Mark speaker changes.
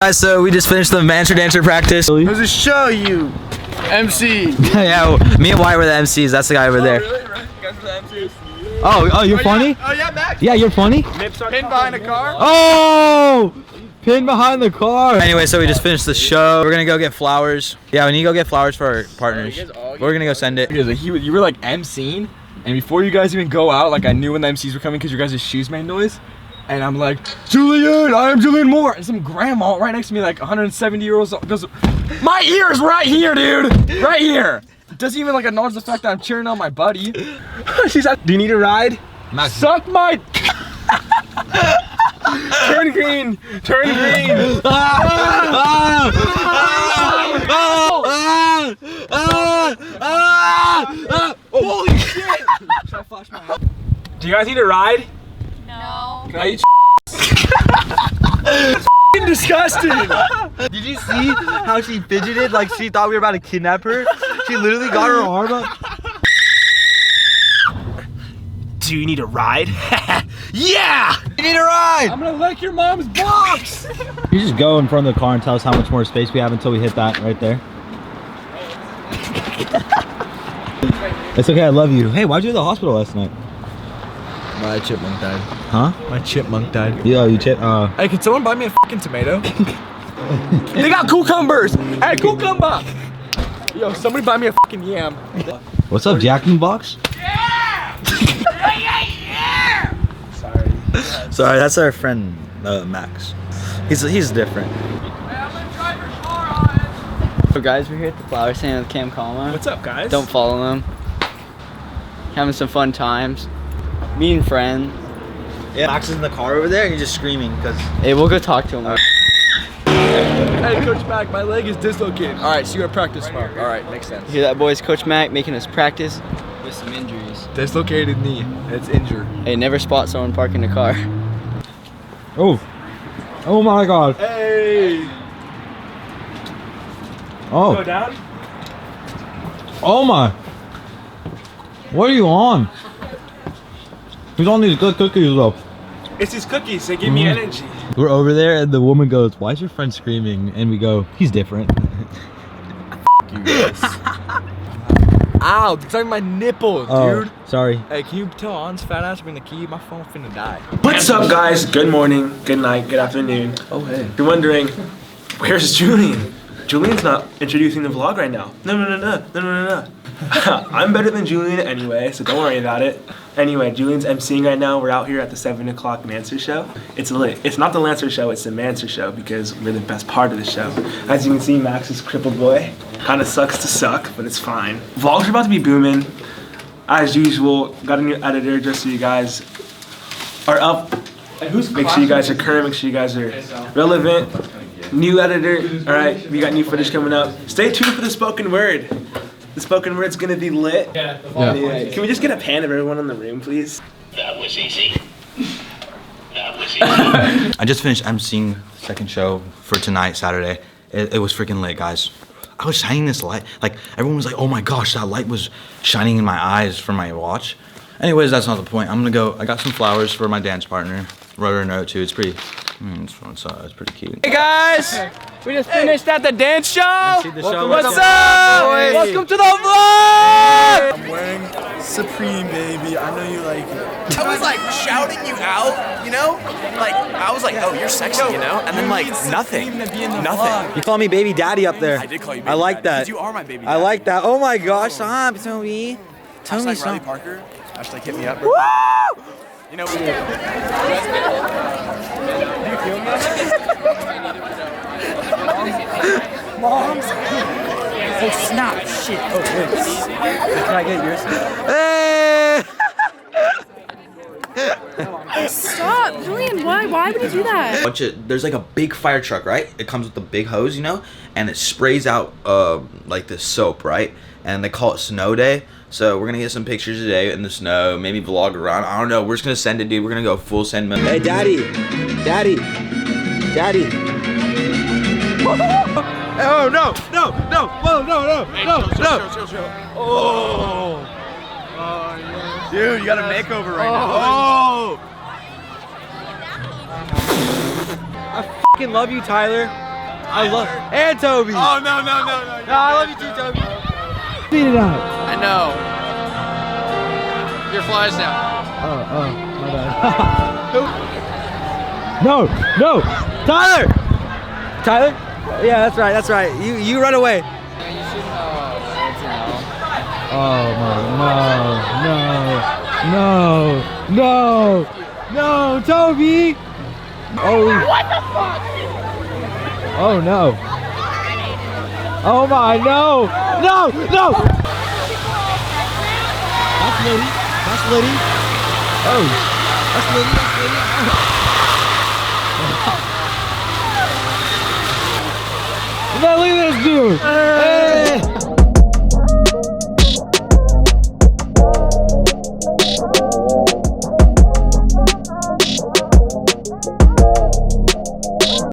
Speaker 1: Guys, so we just finished the Mancer Dancer practice.
Speaker 2: Does it show you? MC.
Speaker 1: Yeah, me and Wyatt were the MCs. That's the guy over there.
Speaker 2: Really? Right? You guys are the MCs?
Speaker 1: Oh, you're funny?
Speaker 2: Yeah. Oh yeah, Max.
Speaker 1: Yeah, you're funny?
Speaker 2: Pin behind a car.
Speaker 1: Oh! Pin behind the car. Anyway, so we just finished the show. We're gonna go get flowers. Yeah, we need to go get flowers for our partners. We're gonna go send it.
Speaker 3: You were like MCing, and before you guys even go out, like I knew when the MCs were coming because your guys' shoes made noise. And I'm like, Julian, I am Julian Moore. And some grandma right next to me, like 170 year old, goes, my ear's right here, dude. Right here. Doesn't even like acknowledge the fact that I'm cheering on my buddy. She's like, do you need a ride? Max. Suck my. Turn green. Turn green. Holy shit. Should I flash my head? Do you guys need a ride?
Speaker 4: No.
Speaker 3: Can I eat It's disgusting.
Speaker 1: Did you see how she fidgeted like she thought we were about to kidnap her? She literally got her arm up.
Speaker 2: Do you need a ride? Yeah!
Speaker 1: You need a ride!
Speaker 3: I'm gonna lick your mom's box!
Speaker 1: You just go in front of the car and tell us how much more space we have until we hit that right there. It's okay, I love you. Hey, why'd you go to the hospital last night?
Speaker 3: My chipmunk died.
Speaker 1: Huh?
Speaker 3: My chipmunk died.
Speaker 1: Yo, you
Speaker 3: Hey, can someone buy me a fucking tomato? They got cucumbers! Hey, cucumber! Yo, somebody buy me a fucking yam.
Speaker 1: What's up, Jack in the Box? Sorry, that's our friend Max. He's different.
Speaker 5: So guys, we're here at the flower stand with Cam Kalma.
Speaker 3: What's up, guys?
Speaker 5: Don't follow them. Having some fun times. Meeting friends.
Speaker 1: Yeah, Max is in the car over there and he's just screaming because.
Speaker 5: Hey, we'll go talk to him.
Speaker 3: Hey, Coach Mac, my leg is dislocated. All right, so you're at practice tomorrow. All right, makes sense.
Speaker 5: You hear that, boys? Coach Mac making us practice with some injuries.
Speaker 3: Dislocated knee. It's injured.
Speaker 5: Hey, never spot someone parking the car.
Speaker 1: Oh. Oh my God.
Speaker 3: Hey.
Speaker 1: Oh.
Speaker 3: Go down.
Speaker 1: Oh my. What are you on? Who's on these good cookies though?
Speaker 3: It's these cookies. They give me energy.
Speaker 1: We're over there and the woman goes, "Why is your friend screaming?" And we go, "He's different."
Speaker 3: You guys. Ow, it's on my nipple, dude.
Speaker 1: Oh, sorry.
Speaker 3: Hey, can you tell On's fat ass bring the key? My phone finna die.
Speaker 2: What's up, guys? Good morning, good night, good afternoon.
Speaker 3: Oh, hey.
Speaker 2: If you're wondering, where's Julian? Julian's not introducing the vlog right now. No. I'm better than Julian anyway, so don't worry about it. Anyway, Julian's emceeing right now. We're out here at the 7 o'clock Mancer show. It's lit. It's not the Lancer show, it's the Mancer show because we're the best part of the show. As you can see, Max is crippled boy. Kinda sucks to suck, but it's fine. Vlogs are about to be booming. As usual, got a new editor just so you guys are up. Make sure you guys are current, make sure you guys are relevant. New editor, all right, we got new footage coming up. Stay tuned for the spoken word. The spoken word's gonna be lit. Yeah. Can we just get a pan of everyone in the room, please?
Speaker 6: That was easy. That was easy.
Speaker 1: I just finished emceeing the second show for tonight, Saturday. It was freaking lit, guys. I was shining this light. Like, everyone was like, "Oh my gosh, that light was shining in my eyes from my watch." Anyways, that's not the point. I'm gonna go. I got some flowers for my dance partner. Wrote her a note too. It's pretty. It's pretty cute.
Speaker 3: Hey guys, we just finished at the dance show. What's
Speaker 1: up?
Speaker 3: up? Welcome to the vlog.
Speaker 7: I'm wearing Supreme, baby. I know you like it.
Speaker 8: I was like shouting you out, you know? Like, I was like, oh, you're sexy, you know? And then like, nothing. Nothing.
Speaker 1: You call me baby daddy up there.
Speaker 8: I did call you baby
Speaker 1: I like
Speaker 8: daddy,
Speaker 1: that.
Speaker 8: 'cause you are my baby
Speaker 1: I
Speaker 8: daddy.
Speaker 1: like that. Oh my gosh, stop, Toby. Tell me
Speaker 8: Hashtag Riley
Speaker 1: something.
Speaker 8: Parker. Hashtag hit me up, bro. You know,
Speaker 7: Moms. Oh snap! Shit. Oh wait. Can I get yours?
Speaker 1: Hey!
Speaker 4: Stop, Julian. Why would you do that?
Speaker 1: There's like a big fire truck, right? It comes with the big hose, you know, and it sprays out like this soap, right? And they call it snow day. So we're gonna get some pictures today in the snow, maybe vlog around. I don't know. We're just gonna send it, dude. We're gonna go full send mode. Hey, daddy. Oh no! Whoa, no! Oh.
Speaker 2: Dude, you got a makeover right now.
Speaker 1: Oh! I fucking love you, Tyler.
Speaker 3: I love and Toby.
Speaker 8: Oh no.
Speaker 3: No, I love you too, Toby. Beat it out.
Speaker 5: I know. Your flies now.
Speaker 3: Oh, my bad. No, Tyler. Tyler? Yeah, that's right. You run away. Oh no, Toby! Oh. What the fuck? Oh no. Oh my, no! That's Liddy. Oh, that's Liddy. No, look at this dude.